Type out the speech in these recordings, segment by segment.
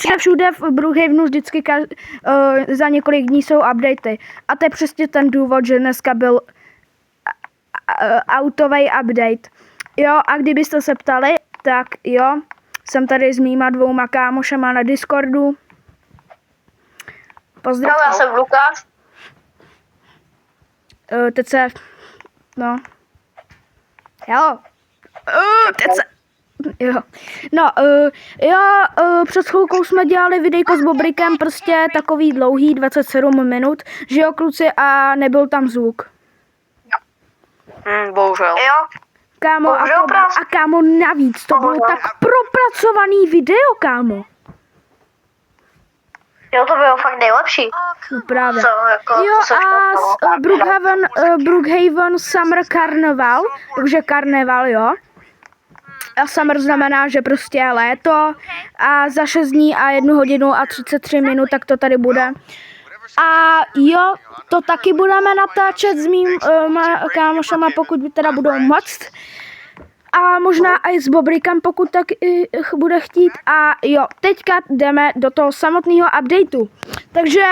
Všude, všude v Brookhavenu vždycky za několik dní jsou updaty. A to je přesně ten důvod, že dneska byl autový update. Jo, a kdybyste se ptali, tak jo, jsem tady s mýma 2 kámošema na Discordu. Pozdrav. Já jsem Lukáš. Teď se, no. Jo. Teď se, jo. No, před chvilkou jsme dělali videjko s Bobrikem, prostě takový dlouhý, 27 minut, že jo, kluci, a nebyl tam zvuk. Bohužel. Jo. Kámo, a kámo, navíc, to bylo tak propracovaný video, kámo. Jo, to bylo fakt nejlepší. No právě. Jako, Jo, a Brookhaven Summer Carnival, takže karneval, jo. A summer znamená, že prostě je léto a za 6 dní a 1 hodinu a 33 minut, tak to tady bude. A jo, to taky budeme natáčet s mým kámošama, pokud by teda budou moct. A možná i s Bobrikem, pokud tak bude chtít. A jo, teďka jdeme do toho samotného updateu. Takže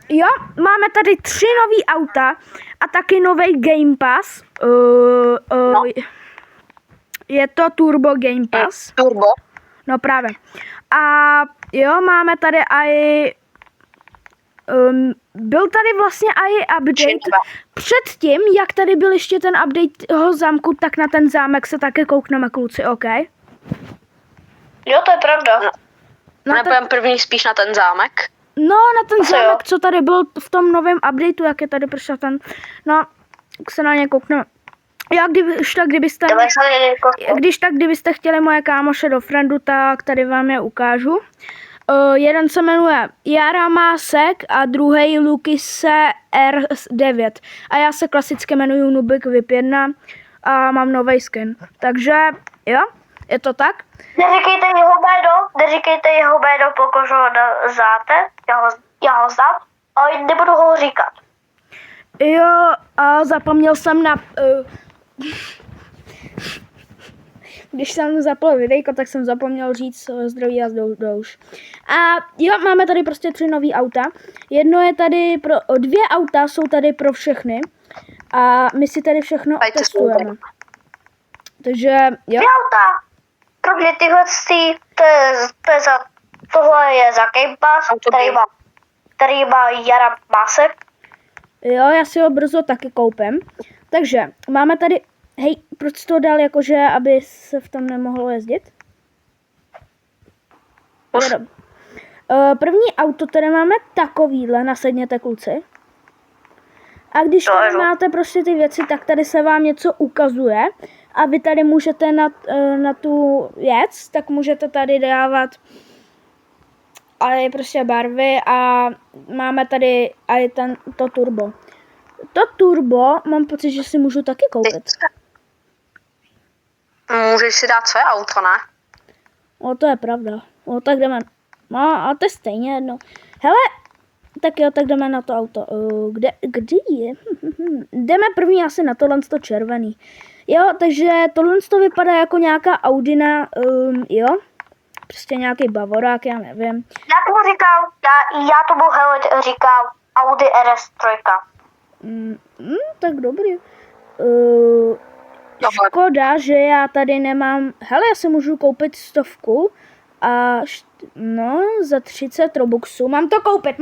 jo, máme tady 3 nový auta a taky nový Game Pass. Je to Turbo Game Pass. Turbo. No právě. A jo, máme tady i byl tady vlastně i update. Předtím, jak tady byl ještě ten update toho zámku, tak na ten zámek se také koukneme, kluci, OK? Jo, to je pravda. Nebudem první spíš na ten zámek? No, na ten zámek, co tady byl v tom novém updateu, jak je tady přišel ten, no, tak se na ně koukneme. Já kdybyste chtěli moje kámoše do friendu, tak tady vám je ukážu. Jeden se jmenuje Jara Másek a druhý Lukise R9. A já se klasicky jmenuji Nubik VIP 1 a mám nový skin. Takže jo, je to tak. Neříkejte jeho jméno, pokud ho znáte. Já ho znám, ale nebudu ho říkat. Jo, a zapomněl jsem na... Když jsem zapl videjko, tak jsem zapomněl říct zdraví a douš. A jo, máme tady prostě 3 nový auta. Jedno je tady pro... 2 auta jsou tady pro všechny. A my si tady všechno testujeme. Takže jo. 2 auta! Pro mě tyhle tohle je za Game Pass, který má Jara Másek. Jo, já si ho brzo taky koupím. Takže máme tady... Hej, proč jsi to dal jakože, aby se v tom nemohlo jezdit? První auto, které máme takovýhle, nasedněte, kluci. A když tady máte prostě ty věci, tak tady se vám něco ukazuje. A vy tady můžete na tu věc, tak můžete tady dávat ale prostě barvy a máme tady i to turbo. To turbo, mám pocit, že si můžu taky koupit. Můžeš si dát své auto, ne? O, to je pravda. O, tak jdeme. No, a to je stejně jedno. Hele, tak jo, tak jdeme na to auto. Kde je? Jdeme první asi na tohle červený. Jo, takže tohle to vypadá jako nějaká Audina, jo. Prostě nějaký Bavorák, já nevím. Já tomu říkám, já tomu hele říkám Audi RS3. Tak dobrý. Škoda, že já tady nemám... Hele, já si můžu koupit 100 a no, za 30 robuxů. Mám to koupit?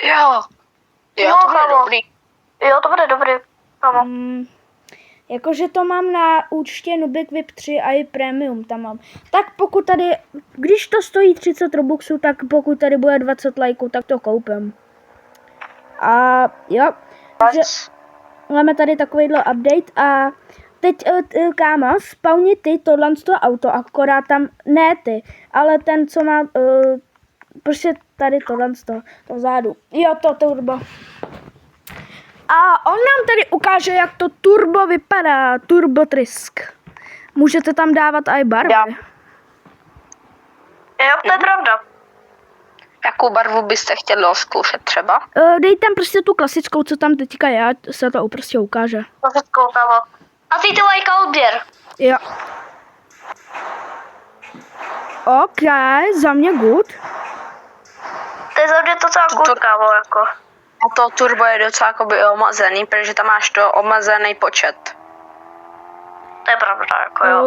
Jo, to bude dobrý. Jo, to bude dobrý. Jakože to mám na účtě Nubik VIP 3 a i Premium tam mám. Tak pokud tady, když to stojí 30 robuxů, tak pokud tady bude 20 lajků, tak to koupím. A jo, takže máme tady takovýhle update a teď kámo, spawni ty tohle auto, akorát tam, ne ty, ale ten, co má, prostě tady tohle to zádu. Jo, to turbo. A on nám tady ukáže, jak to turbo vypadá, turbo trysk. Můžete tam dávat i barvy. Jo, to je pravda. Jakou barvu byste chtěli zkoušet třeba? Dej tam prostě tu klasickou, co tam teďka je, se to prostě ukáže. Klasickou tam. A ty to lajka odběr. Jo. OK, za mě good. To je za mě docela cool, kámo, jako. A to turbo je docela jakoby omezený, protože tam máš to omezený počet. To je pravda, jako jo.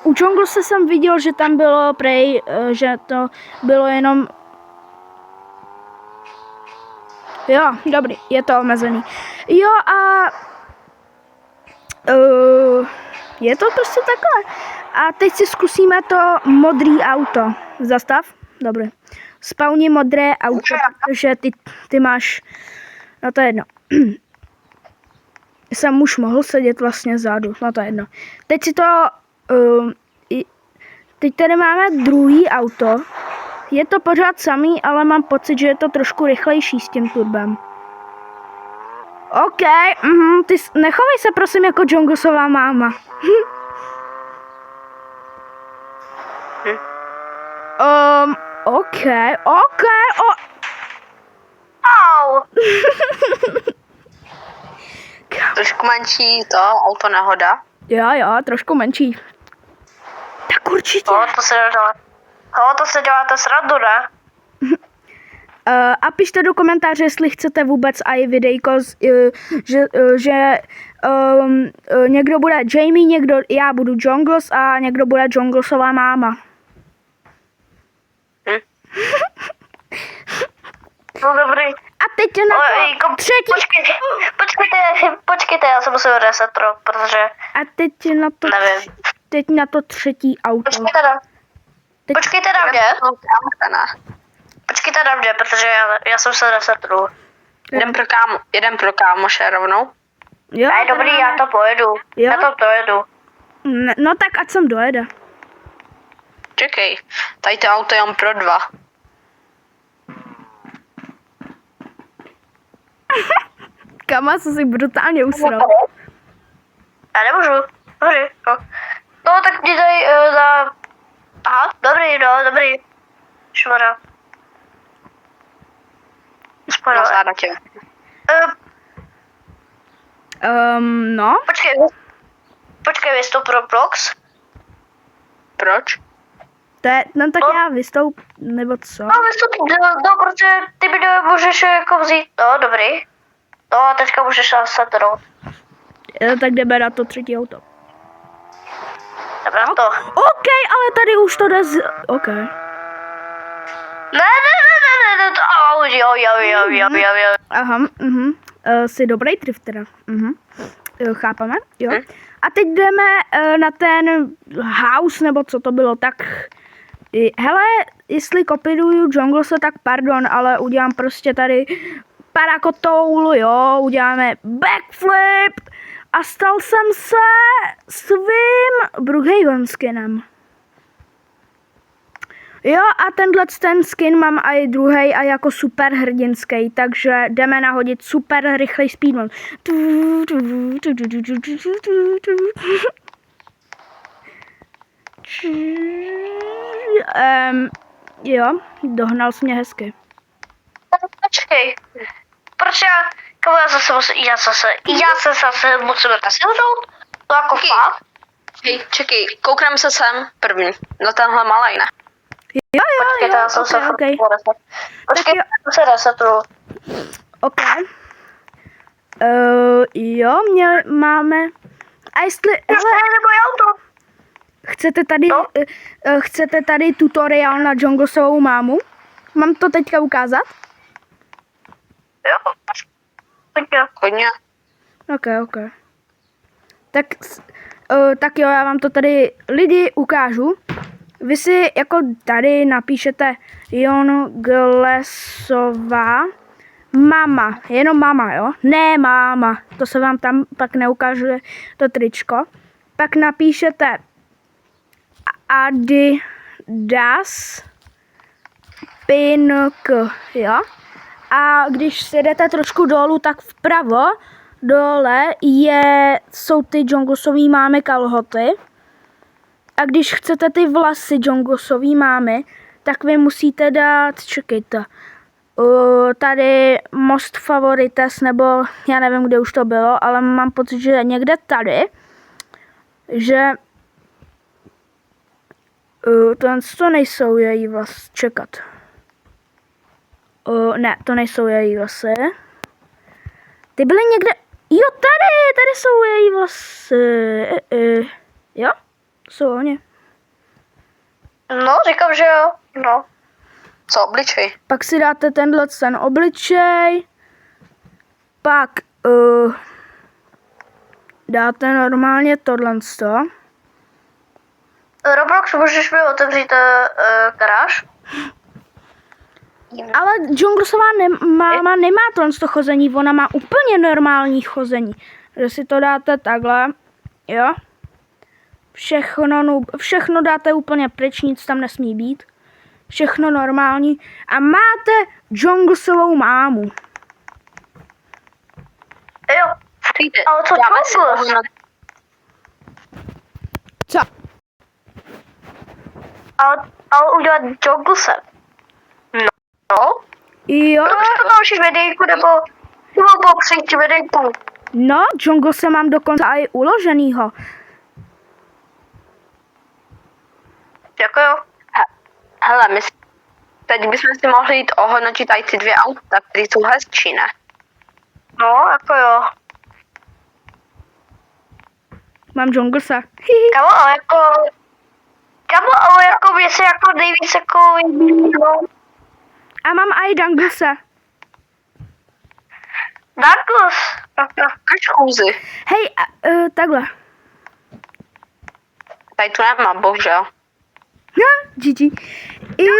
U Junglese jsem viděl, že tam bylo prej, že to bylo jenom... Jo, dobrý, je to omezený. Jo a... je to prostě takhle. A teď si zkusíme to modrý auto. Zastav. Dobrý. Spawni modré auto, protože ty máš... No to je jedno. Jsem už mohl sedět vlastně vzadu. No to je jedno. Teď si to... teď tady máme druhý auto. Je to pořád samý, ale mám pocit, že je to trošku rychlejší s tím turbem. OK, ty nechovej se prosím jako Junglesová máma. OK. Au! Trošku menší to, auto nehoda. Jo, trošku menší. Tak určitě. To se děláte srandu, ne? A pište do komentáře, jestli chcete vůbec i videjko, že někdo bude Jamie, já budu Jungles a někdo bude Junglesová máma. No dobrý. A teď na to třetí... Počkejte, já se musím resetrovat, protože... A teď na to... Nevím. Teď na to třetí auto. Počkejte na mě. Počkejte na mě, protože já jsem se resetrul. Jeden pro kámoše rovnou. Jo, Ne, dobrý, já to pojedu. Jo? Já to dojedu. No tak ať sem dojede. Čekej, tady to auto je jen pro 2. Kama se si brutálně usral. Já nemůžu. Dobrý, no. No tak mě tady za... Aha, dobrý. Šmara. Záda tě. No. Počkej, vystup pro Prox? Proč? No tak já vystoup, nebo co? No vystup, no, protože ty mi můžeš jako vzít, no dobrý. No a teďka můžeš setnout. Tak jdeme na to třetí auto. Jdeme na to. OK, ale tady už to jde z... OK. Ne, jo. Aha, jsi dobrý drifter. Chápeme, jo. A teď jdeme na ten house, nebo co to bylo, tak... Hele, jestli kopíruju Junglese, tak pardon, ale udělám prostě tady parakotoulu, jo, uděláme backflip a stal jsem se svým Brookhaven skinem. Jo, a ten skin mám i druhý a jako super hrdinský, takže jdeme nahodit super rychlej speedrun. Jo, dohnal jsi mě hezky. Počkej, proč já zase musím resilnout? To jako fakt? Hej, čekej, koukneme se sem první, na tenhle malej, ne? Jo, Počkejte, já jsem se okay. Počkej, já se resetru. OK. Jo, máme... A jestli... Nebo auto. Chcete tady tutoriál na Junglesovou mámu? Mám to teďka ukázat? Jo, Hodně. OK. Tak jo, já vám to tady lidi ukážu. Vy si jako tady napíšete Junglesová mama, jenom mama, jo? Ne máma, to se vám tam pak neukáže to tričko. Pak napíšete Adidas Pink, jo? A když si jdete trošku dolů, tak vpravo dole jsou ty Junglesový mámy kalhoty. A když chcete ty vlasy Junglesový mámy, tak vy musíte dát, čekejte, tady Most Favorites, nebo já nevím, kde už to bylo, ale mám pocit, že někde tady, že To nejsou její vlasy. Čekat. Ne, to nejsou její vlasy. Ty byly někde... Jo, tady jsou její vlasy. Jo, to jsou oni. No, říkám, že jo. No. Co obličej? Pak si dáte ten obličej. Pak dáte normálně tohle. Roblox, můžeš mi otevřít garáž? Ale Junglesová máma nemá tohle chození, ona má úplně normální chození. Že si to dáte takhle, jo. Všechno dáte úplně pryč, nic tam nesmí být. Všechno normální. A máte Junglesovou mámu. Jo. Ale co Dáme si Jungles? Co? Ale udělat Junglese. No. Jo, Protože to další videjku nebo boxing videjku. no, Junglese mám dokonce i uloženýho. Jako jo. Hele, my teď bychom si mohli jít ohodnotit tady ty 2 auta, které jsou hezčí, ne? No, jako jo. Mám Junglese. Kamo, ale jako mě se jako nejvíc jako no. A mám i Junglese. Darkus. Kač chůzi. Hej, takhle. Tady tu nemám, bohužel. No, GG. Jo,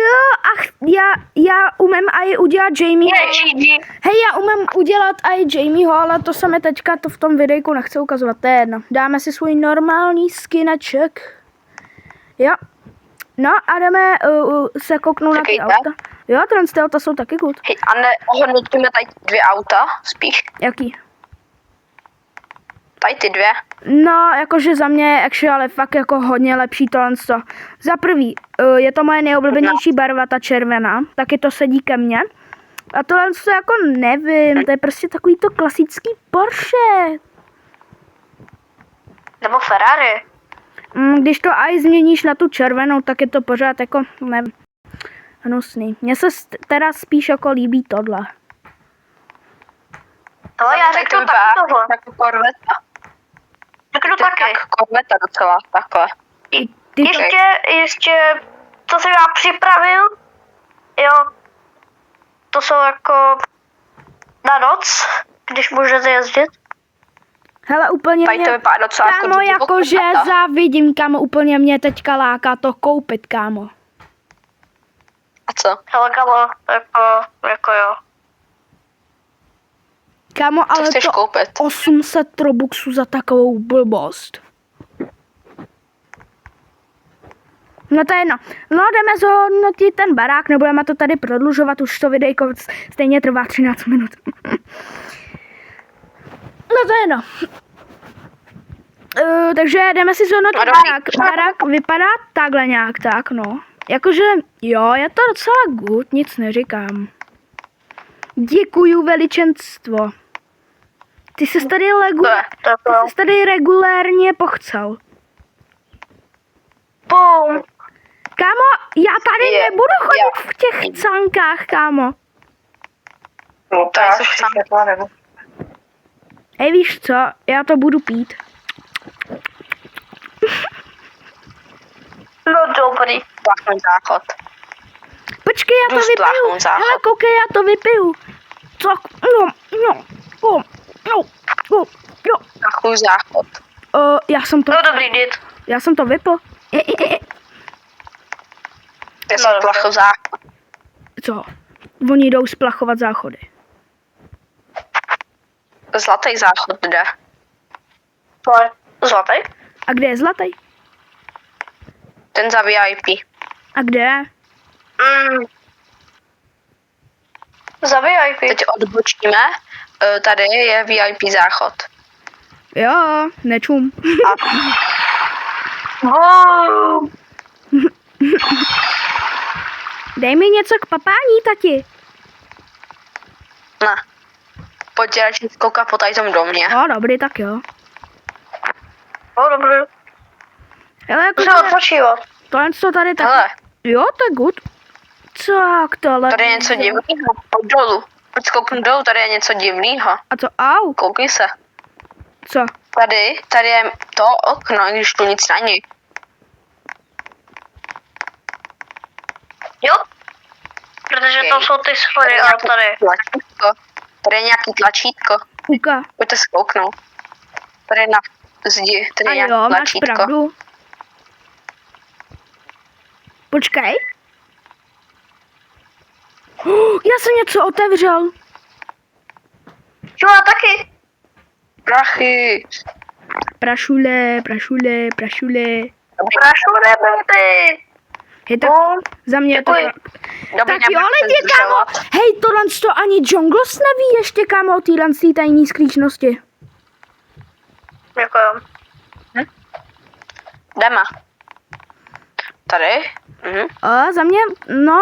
já umím i udělat Jamie. Je, GG. Hej, já umím udělat i Jamieho, ale to se mi teďka v tom videjku nechce ukazovat, to je jedno. Dáme si svůj normální skineček. Jo. No a jdeme se kouknout na ty Čekejte. auta. Jo, ty auta jsou taky good. Hej, a neohodnotíme tady 2 auta, spíš. Jaký? Tady ty 2. No, jakože za mě actually fakt jako hodně lepší tohle. Za prvý, je to moje nejoblíbenější barva, ta červená, taky to sedí ke mně. A tohle jako nevím, to je prostě takový to klasický Porsche. Nebo Ferrari. Když to aj změníš na tu červenou, tak je to pořád jako, nevím, hnusný. Mně se teda spíš jako líbí tohle. No, já Tady řeknu to taky vypadá tohle. jako korveta. Řeknu To je taky. jak korveta docela, takhle. Ty Ještě, co jsem já připravil, jo, to jsou jako na noc, když můžete jezdit. hele, úplně Tady to mě, vypadá docela jako kámo, jakože korveta. závidím, kámo, úplně mě teďka láká to koupit, kámo. A co? Hele, kamo, jako jo. Kámo, Co ale chceš to koupit? 800 robuxů za takovou blbost. No to je jedno. No jdeme zhodnotit ten barák, nebudeme to tady prodlužovat, už to videjko stejně trvá 13 minut. No to je jedno. Takže jdeme si zhodnotit barák. Barák vypadá takhle nějak tak, no. Jakože, jo, je to docela good, nic neříkám. Děkuju veličenstvo. Ty jsi tady regulérně pochcel. Bum. Kámo, já tady Je, nebudu chodit jo. v těch cánkách, kámo. No, Tady jsou sám. Hej, víš co, já to budu pít. No dobrý. Plachnout záchod. Počkej, já to Jdu vypiju. spláchnout záchod. Hele, koukej, já to vypiju. Co? No. Plachuj záchod. No dobrý, dit. Já jsem to vypil. Já jsem plachl záchod. Co? Oni jdou splachovat záchody. Zlatý záchod jde. Zlatý? A kde je zlatý? Ten za VIP. A kde? Za VIP. Teď odbočíme. Tady je VIP záchod. Jo, nečum. Bum. Dej mi něco k papání, tati. Ne. Pojď radši koukat po tady tom domě. No, dobrý, tak jo. No dobrý. Ale jako, Můžeme odpočívat. Tohle to tady tak... Hele, Jo, to je good. Tak tohle... tady je něco divného. Pojď dolů. Pojď skouknu dolů, tady je něco divného. A co? Au. Koukni se. Co? Tady je to okno, i když tu nic není. Jo? Protože to jsou ty schody na tady. Tlačítko. Tady je nějaký tlačítko. Kuka. Pojďte se kouknout. Tady je na zdi, tady A je nějaký jo, máš tlačítko. pravdu. Počkej. Já jsem něco otevřel. Jo, a taky. Prachy. Prašule, prašule, prašule. Prašu nebyty. Hej, tak za mě je to... Děkuji. Dobrý, Tak jo, nebudu se lidi, kámo. zdržovat. Hej, tohle to ani Jungles neví ještě, kámo, o téhle tajné skříčnosti. Děkuju. Jdeme. Tady. A za mě, no...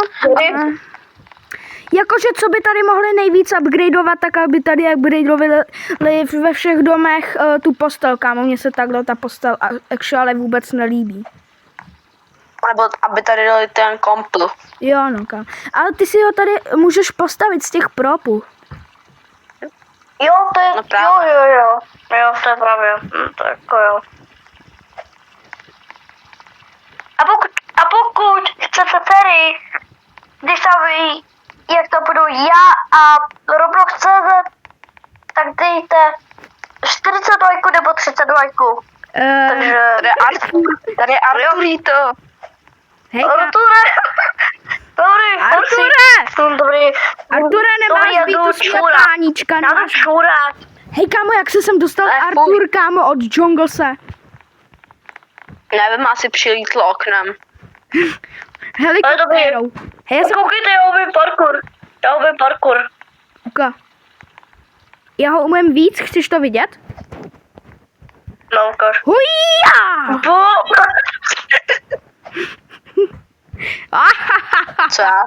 Jakože co by tady mohli nejvíc upgradeovat, tak aby tady upgradeovali ve všech domech tu postel, kámo. Mně se takhle ta postel actually vůbec nelíbí. Nebo aby tady dali ten kompl. Jo, no, kámo. Ale ty si ho tady můžeš postavit z těch propů. Jo, to je, No právě. jo, to je právě, to jako jo. A pokud chcete tady, když tam ví, jak to budu já a Roblox.cz, tak dejte 42 nebo 32. Takže... Tady je Artur. Tady je Arturito. Hej, Arture! Dobrý, Arture! Dobrý. Arture, nemáš já být jdu tu čůrat. šlepáníčka, Já jdu nemáš... čůrat. Hej, kámo, jak se sem dostal Ne, Artur, kámo, od Junglese? Nevím, asi přilítl oknem. Helikoptérou. Hej, já jsem... Koukejte, já umím parkour. Uka. Já ho umím víc, chceš to vidět? No, ukáž. Hujá! Co já?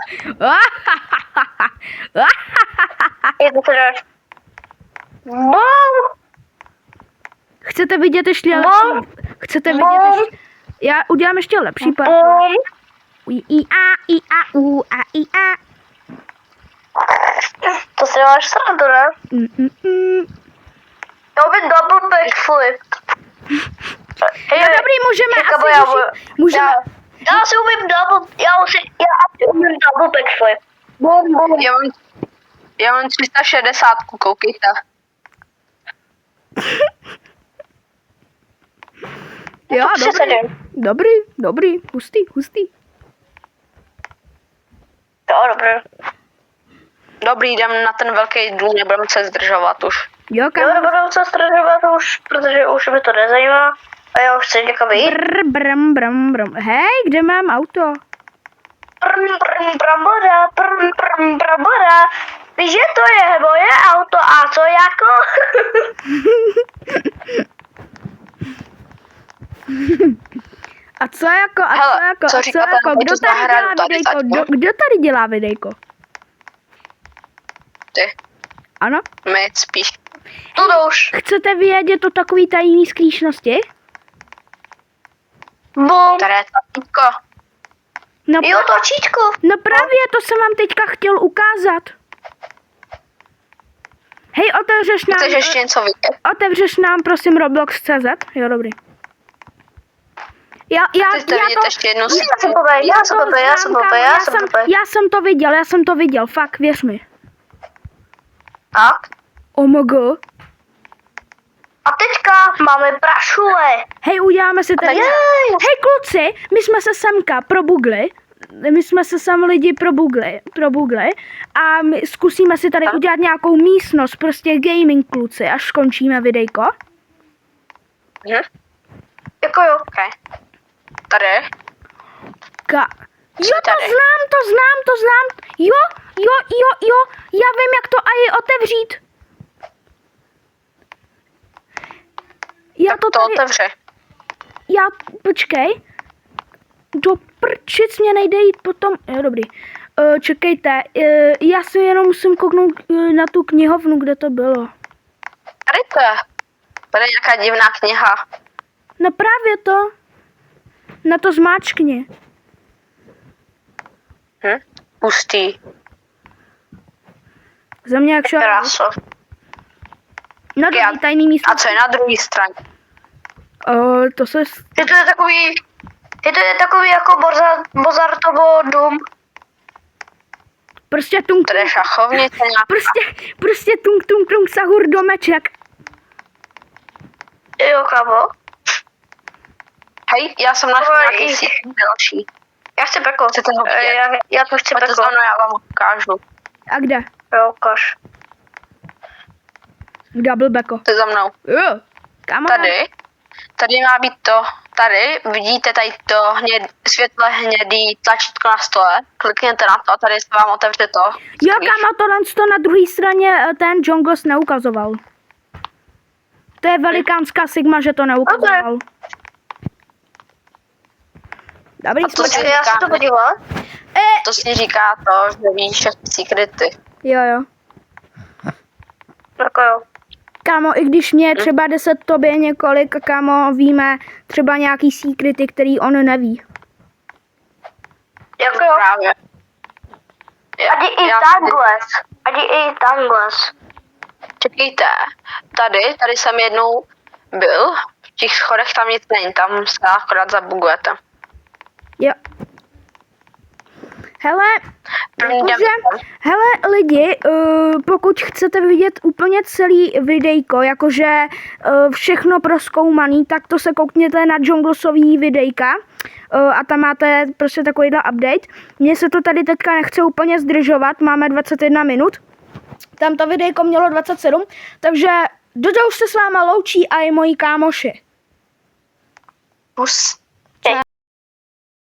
Je to teda... Chcete vidět ještě Bum. lepší? Chcete vidět ještě... Já udělám ještě lepší parkour. Bum. I a u a i a. To si máš srandu, ne? Já umím double backflip. No dobrý, můžeme Čekaj, asi řešit. Můžeme... Já si umím já asi umím double backflip. Bum, bum. Já mám 360, koukejte. Jo, dobrý. 37. Dobrý, hustý. Jo, dobrý. Dobrý, jdem na ten velký dům, nebudeme se zdržovat už. Jo, Jo, kámo. nebudu se středovat už, protože už mi to nezajímá. A já už chci někam jít. Brum. Hej, kde mám auto? Brambora. Víš, že to je moje auto a co jako? A co jako, Hele, co říkáte na to, kdo že tady zahraju dělá tady videjko? taťko? Kdo tady dělá videjko? Ty, Ano? my spíš. To už. Chcete vědět o takový tajný skříšnosti? Bum. Tady je tlačítko. No, Jo, točítko. no právě, to jsem vám teďka chtěl ukázat. Hej, Chceš ještě něco vidět? otevřeš nám prosím Roblox.cz? Jo, dobrý. Chcete vidět ještě jednu Já jsem to viděl, fakt, věř mi. A? Omogo. A teďka máme prašule. Hej, uděláme si tady... Jej. Hej, kluci, my jsme se semka probugli. My jsme se sem lidi probugli a my zkusíme si tady udělat nějakou místnost, prostě gaming, kluci, až skončíme videjko. Jako jo. Okay. Tady. Jo, to znám. Jo, já vím, jak to aj otevřít. Já Tak to to tady... otevře. Počkej. Do prčic mě nejde jít potom... Jo, dobrý. Čekejte, já si jenom musím kouknout na tu knihovnu, kde to bylo. Tady to je. Tady je nějaká divná kniha. No právě to. Na to zmáčkni. Pustý. Země jak šel. Kráso. Na druhý tajný místo. A co je na druhé straně? To se... Je to je takový jako Bozartovo dům. Prostě tung, To je šachovnice nějaká. prostě tung sahur domeček. Jo, kámo. Hej, já jsem našel Oj. nějaký síť další. Já chci peklo. Chcete ho vidět? Já to chci Pojďte za peklo. mnou, já vám ukážu. A kde? Jo, ukaž. Double backo. Pojďte za mnou. Jo. Kamo, Tady má být to, tady vidíte tady to světle hnědý tlačítko na stole, klikněte na to a tady se vám otevře to. Jo, kamo, to na druhé straně ten Jongos neukazoval. To je velikánská sigma, že to neukazoval. Dobrý, A to jsme... si Já se to říká, podívám. to si říká to, že víš všechny secrety. Jo. Jako jo. Kámo, i když mě je třeba 10, tobě několik, kámo, víme třeba nějaký secrety, který on neví. Jako jo. Právě. Adi i tangles. Čekejte, tady jsem jednou byl, v těch schodech tam nic není, tam se akorát zabugujete. Jo. Hele, První jakože, jdeme tam. hele lidi, pokud chcete vidět úplně celý videjko, jakože všechno prozkoumaný, tak to se koukněte na Jonglosový videjka a tam máte prostě takovýhle update. Mně se to tady teďka nechce úplně zdržovat, máme 21 minut, tam to videjko mělo 27, takže Dodo už se s váma loučí a i moji kámoši. Pus.